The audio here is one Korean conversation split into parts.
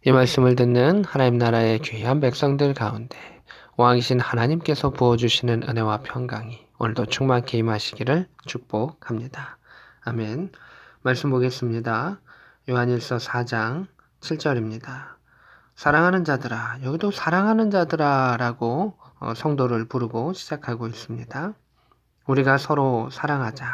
이 말씀을 듣는 하나님 나라의 귀한 백성들 가운데 왕이신 하나님께서 부어주시는 은혜와 평강이 오늘도 충만케 임하시기를 축복합니다. 아멘. 말씀 보겠습니다. 요한일서 4장 7절입니다. 사랑하는 자들아, 여기도 사랑하는 자들아 라고 성도를 부르고 시작하고 있습니다. 우리가 서로 사랑하자.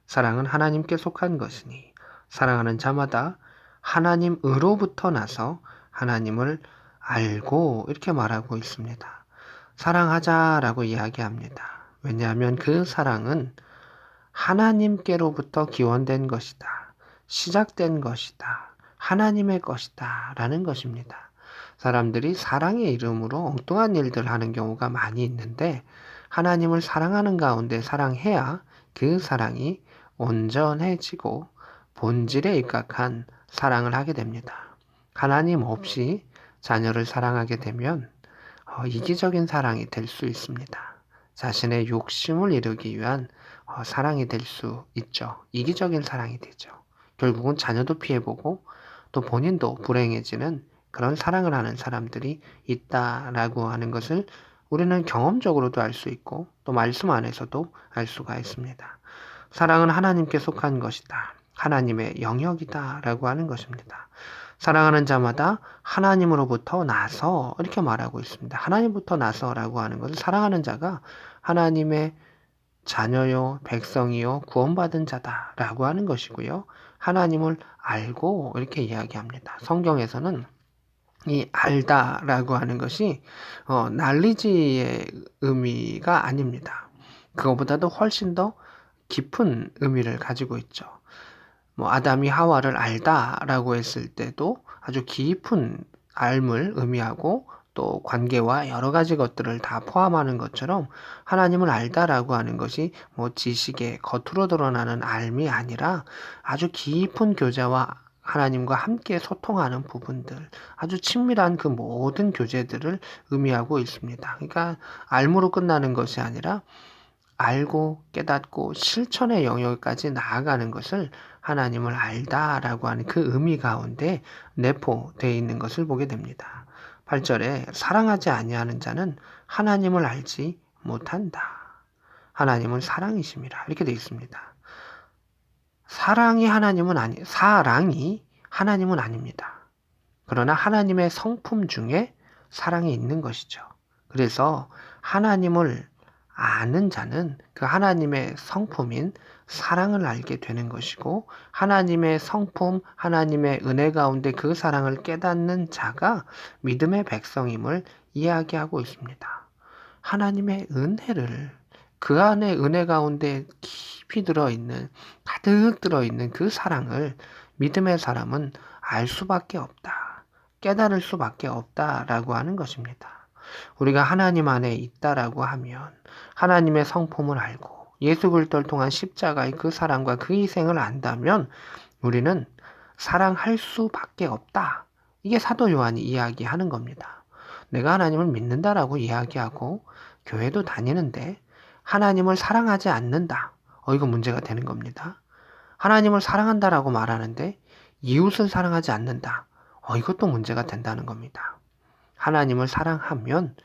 사랑은 하나님께 속한 것이니 사랑하는 자마다 하나님으로부터 나서 하나님을 알고 이렇게 말하고 있습니다. 사랑하자라고 이야기합니다. 왜냐하면 그 사랑은 하나님께로부터 기원된 것이다. 시작된 것이다. 하나님의 것이다. 라는 것입니다. 사람들이 사랑의 이름으로 엉뚱한 일들 하는 경우가 많이 있는데 하나님을 사랑하는 가운데 사랑해야 그 사랑이 온전해지고 본질에 입각한 사랑을 하게 됩니다. 하나님 없이 자녀를 사랑하게 되면 이기적인 사랑이 될 수 있습니다. 자신의 욕심을 이루기 위한 사랑이 될 수 있죠. 이기적인 사랑이 되죠. 결국은 자녀도 피해보고 또 본인도 불행해지는 그런 사랑을 하는 사람들이 있다라고 하는 것을 우리는 경험적으로도 알 수 있고 또 말씀 안에서도 알 수가 있습니다. 사랑은 하나님께 속한 것이다. 하나님의 영역이다 라고 하는 것입니다. 사랑하는 자마다 하나님으로부터 나서 이렇게 말하고 있습니다. 하나님부터 나서라고 하는 것은 사랑하는 자가 하나님의 자녀요, 백성이요, 구원받은 자다라고 하는 것이고요. 하나님을 알고 이렇게 이야기합니다. 성경에서는 이 알다라고 하는 것이 knowledge의 의미가 아닙니다. 그거보다도 훨씬 더 깊은 의미를 가지고 있죠. 아담이 하와를 알다라고 했을 때도 아주 깊은 알을 의미하고 또 관계와 여러 가지 것들을 다 포함하는 것처럼 하나님을 알다라고 하는 것이 지식의 겉으로 드러나는 알미 아니라 아주 깊은 교제와 하나님과 함께 소통하는 부분들, 아주 친밀한 그 모든 교제들을 의미하고 있습니다. 그러니까 알무로 끝나는 것이 아니라 알고 깨닫고 실천의 영역까지 나아가는 것을 하나님을 알다라고 하는 그 의미 가운데 내포되어 있는 것을 보게 됩니다. 8절에 사랑하지 아니하는 자는 하나님을 알지 못한다. 하나님은 사랑이심이라 이렇게 되어 있습니다. 사랑이 하나님은 아닙니다. 그러나 하나님의 성품 중에 사랑이 있는 것이죠. 그래서 하나님을 아는 자는 그 하나님의 성품인 사랑을 알게 되는 것이고 하나님의 성품, 하나님의 은혜 가운데 그 사랑을 깨닫는 자가 믿음의 백성임을 이야기하고 있습니다. 하나님의 은혜를 그 안에 은혜 가운데 깊이 들어있는 가득 들어있는 그 사랑을 믿음의 사람은 알 수밖에 없다. 깨달을 수밖에 없다라고 하는 것입니다. 우리가 하나님 안에 있다라고 하면 하나님의 성품을 알고 예수 그리스도를 통한 십자가의 그 사랑과 그 희생을 안다면 우리는 사랑할 수밖에 없다. 이게 사도 요한이 이야기하는 겁니다. 내가 하나님을 믿는다라고 이야기하고 교회도 다니는데 하나님을 사랑하지 않는다. 이거 문제가 되는 겁니다. 하나님을 사랑한다라고 말하는데 이웃을 사랑하지 않는다. 이것도 문제가 된다는 겁니다. 하나님을 사랑하면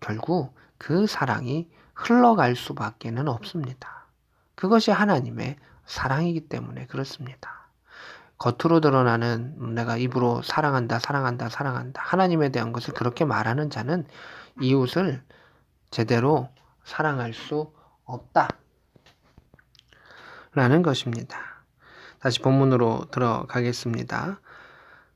결국 그 사랑이 흘러갈 수밖에는 없습니다. 그것이 하나님의 사랑이기 때문에 그렇습니다. 겉으로 드러나는 내가 입으로 사랑한다, 사랑한다, 사랑한다. 하나님에 대한 것을 그렇게 말하는 자는 이웃을 제대로 사랑할 수 없다. 라는 것입니다. 다시 본문으로 들어가겠습니다.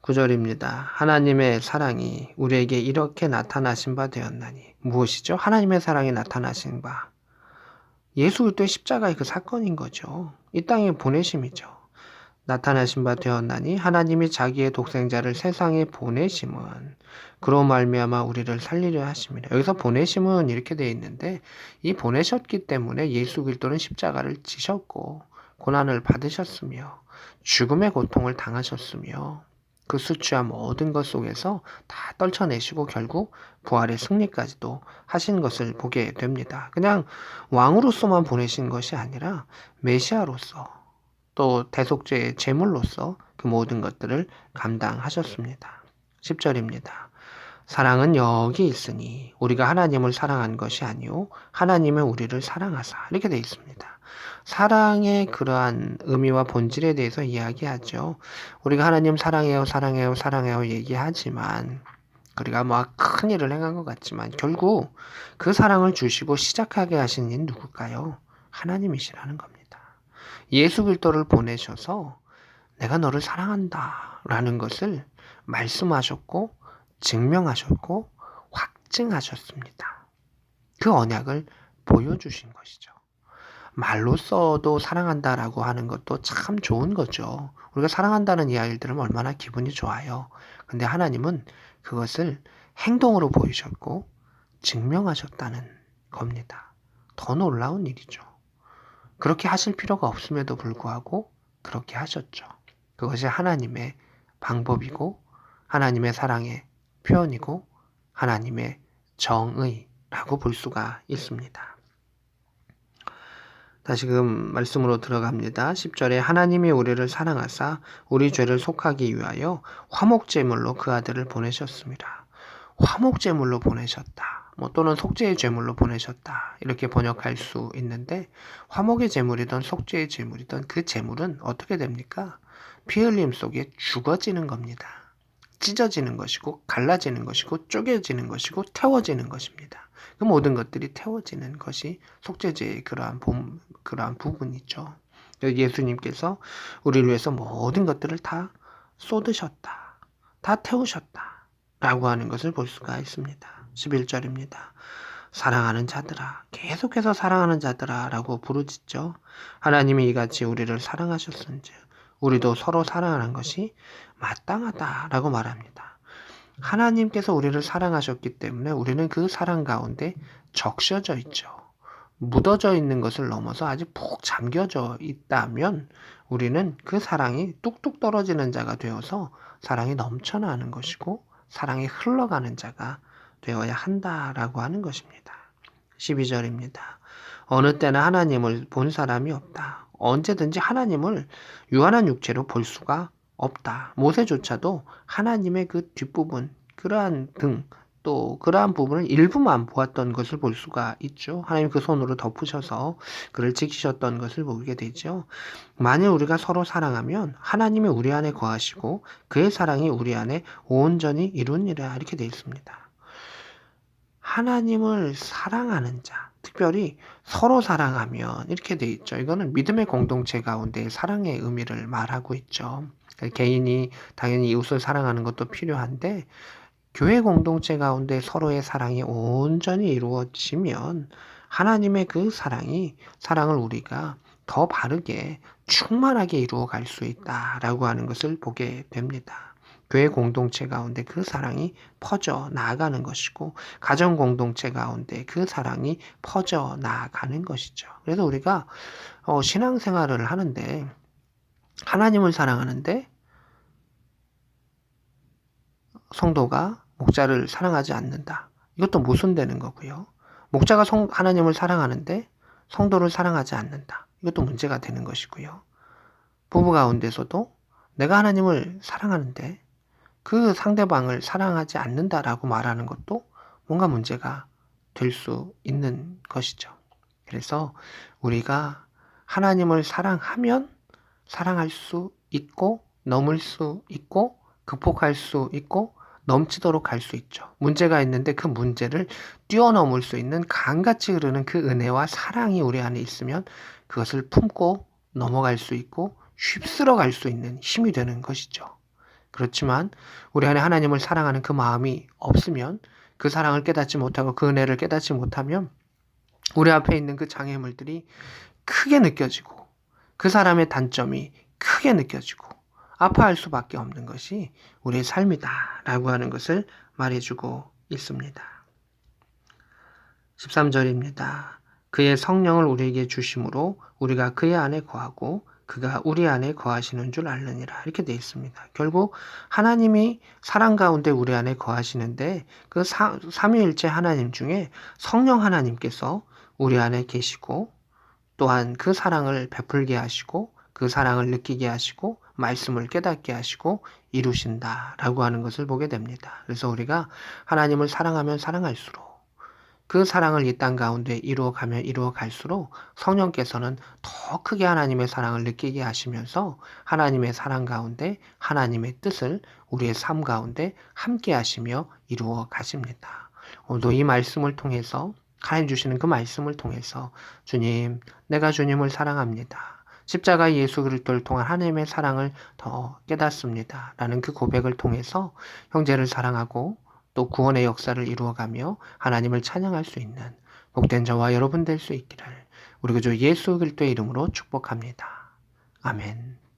9절입니다. 하나님의 사랑이 우리에게 이렇게 나타나신 바 되었나니 무엇이죠? 하나님의 사랑이 나타나신 바. 예수 그리스도의 십자가의 그 사건인 거죠. 이 땅에 보내심이죠. 나타나신 바 되었나니 하나님이 자기의 독생자를 세상에 보내심은 그로 말미암아 우리를 살리려 하심이라. 여기서 보내심은 이렇게 되어 있는데 이 보내셨기 때문에 예수 그리스도는 십자가를 지셨고 고난을 받으셨으며 죽음의 고통을 당하셨으며 그 수치와 모든 것 속에서 다 떨쳐내시고 결국 부활의 승리까지도 하신 것을 보게 됩니다. 그냥 왕으로서만 보내신 것이 아니라 메시아로서 또 대속죄의 제물로서 그 모든 것들을 감당하셨습니다. 10절입니다. 사랑은 여기 있으니 우리가 하나님을 사랑한 것이 아니요 하나님은 우리를 사랑하사, 이렇게 되어 있습니다. 사랑의 그러한 의미와 본질에 대해서 이야기하죠. 우리가 하나님 사랑해요 사랑해요 사랑해요 얘기하지만, 우리가 뭐 큰 일을 행한 것 같지만 결국 그 사랑을 주시고 시작하게 하신 이는 누굴까요? 하나님이시라는 겁니다. 예수 그리스도를 보내셔서 내가 너를 사랑한다 라는 것을 말씀하셨고 증명하셨고 확증하셨습니다. 그 언약을 보여주신 것이죠. 말로써도 사랑한다라고 하는 것도 참 좋은 거죠. 우리가 사랑한다는 이야기를 들으면 얼마나 기분이 좋아요. 근데 하나님은 그것을 행동으로 보이셨고 증명하셨다는 겁니다. 더 놀라운 일이죠. 그렇게 하실 필요가 없음에도 불구하고 그렇게 하셨죠. 그것이 하나님의 방법이고 하나님의 사랑의 표현이고 하나님의 정의라고 볼 수가 있습니다. 다시금 말씀으로 들어갑니다. 10절에 하나님이 우리를 사랑하사 우리 죄를 속하기 위하여 화목제물로 그 아들을 보내셨습니다. 화목제물로 보내셨다. 또는 속죄의 제물로 보내셨다. 이렇게 번역할 수 있는데, 화목의 제물이든 속죄의 제물이든 그 제물은 어떻게 됩니까? 피 흘림 속에 죽어지는 겁니다. 찢어지는 것이고 갈라지는 것이고 쪼개지는 것이고 태워지는 것입니다. 그 모든 것들이 태워지는 것이 속죄제의 그러한 부분이죠. 예수님께서 우리를 위해서 모든 것들을 다 쏟으셨다. 다 태우셨다. 라고 하는 것을 볼 수가 있습니다. 11절입니다. 사랑하는 자들아, 계속해서 사랑하는 자들아 라고 부르짖죠. 하나님이 이같이 우리를 사랑하셨은즉 우리도 서로 사랑하는 것이 마땅하다라고 말합니다. 하나님께서 우리를 사랑하셨기 때문에 우리는 그 사랑 가운데 적셔져 있죠. 묻어져 있는 것을 넘어서 아주 푹 잠겨져 있다면 우리는 그 사랑이 뚝뚝 떨어지는 자가 되어서 사랑이 넘쳐나는 것이고 사랑이 흘러가는 자가 되어야 한다라고 하는 것입니다. 12절입니다. 어느 때나 하나님을 본 사람이 없다. 언제든지 하나님을 유한한 육체로 볼 수가 없다. 모세조차도 하나님의 그 뒷부분, 그러한 등, 또 그러한 부분을 일부만 보았던 것을 볼 수가 있죠. 하나님 그 손으로 덮으셔서 그를 지키셨던 것을 보게 되죠. 만일 우리가 서로 사랑하면 하나님이 우리 안에 거하시고 그의 사랑이 우리 안에 온전히 이루니라, 이렇게 되어 있습니다. 하나님을 사랑하는 자, 특별히 서로 사랑하면 이렇게 돼 있죠. 이거는 믿음의 공동체 가운데 사랑의 의미를 말하고 있죠. 개인이 당연히 이웃을 사랑하는 것도 필요한데 교회 공동체 가운데 서로의 사랑이 온전히 이루어지면 하나님의 그 사랑을 우리가 더 바르게 충만하게 이루어 갈 수 있다라고 하는 것을 보게 됩니다. 교회 공동체 가운데 그 사랑이 퍼져 나아가는 것이고 가정 공동체 가운데 그 사랑이 퍼져 나아가는 것이죠. 그래서 우리가 신앙생활을 하는데 하나님을 사랑하는데 성도가 목자를 사랑하지 않는다. 이것도 모순되는 거고요. 목자가 하나님을 사랑하는데 성도를 사랑하지 않는다. 이것도 문제가 되는 것이고요. 부부 가운데서도 내가 하나님을 사랑하는데 그 상대방을 사랑하지 않는다라고 말하는 것도 뭔가 문제가 될 수 있는 것이죠. 그래서 우리가 하나님을 사랑하면 사랑할 수 있고 넘을 수 있고 극복할 수 있고 넘치도록 할 수 있죠. 문제가 있는데 그 문제를 뛰어넘을 수 있는 강같이 흐르는 그 은혜와 사랑이 우리 안에 있으면 그것을 품고 넘어갈 수 있고 휩쓸어 갈 수 있는 힘이 되는 것이죠. 그렇지만 우리 안에 하나님을 사랑하는 그 마음이 없으면, 그 사랑을 깨닫지 못하고 그 은혜를 깨닫지 못하면 우리 앞에 있는 그 장애물들이 크게 느껴지고 그 사람의 단점이 크게 느껴지고 아파할 수밖에 없는 것이 우리의 삶이다라고 하는 것을 말해주고 있습니다. 13절입니다. 그의 성령을 우리에게 주심으로 우리가 그의 안에 거하고 그가 우리 안에 거하시는 줄 알느니라, 이렇게 되어 있습니다. 결국 하나님이 사랑 가운데 우리 안에 거하시는데 그 삼위일체 하나님 중에 성령 하나님께서 우리 안에 계시고 또한 그 사랑을 베풀게 하시고 그 사랑을 느끼게 하시고 말씀을 깨닫게 하시고 이루신다라고 하는 것을 보게 됩니다. 그래서 우리가 하나님을 사랑하면 사랑할수록 그 사랑을 이 땅 가운데 이루어가면 이루어갈수록 성령께서는 더 크게 하나님의 사랑을 느끼게 하시면서 하나님의 사랑 가운데 하나님의 뜻을 우리의 삶 가운데 함께 하시며 이루어 가십니다. 오늘도 이 말씀을 통해서 하나님 주시는 그 말씀을 통해서 주님, 내가 주님을 사랑합니다. 십자가 예수 그리스도를 통한 하나님의 사랑을 더 깨닫습니다. 라는 그 고백을 통해서 형제를 사랑하고 또 구원의 역사를 이루어가며 하나님을 찬양할 수 있는 복된 저와 여러분 될 수 있기를 우리 구주 예수 그리스도의 이름으로 축복합니다. 아멘.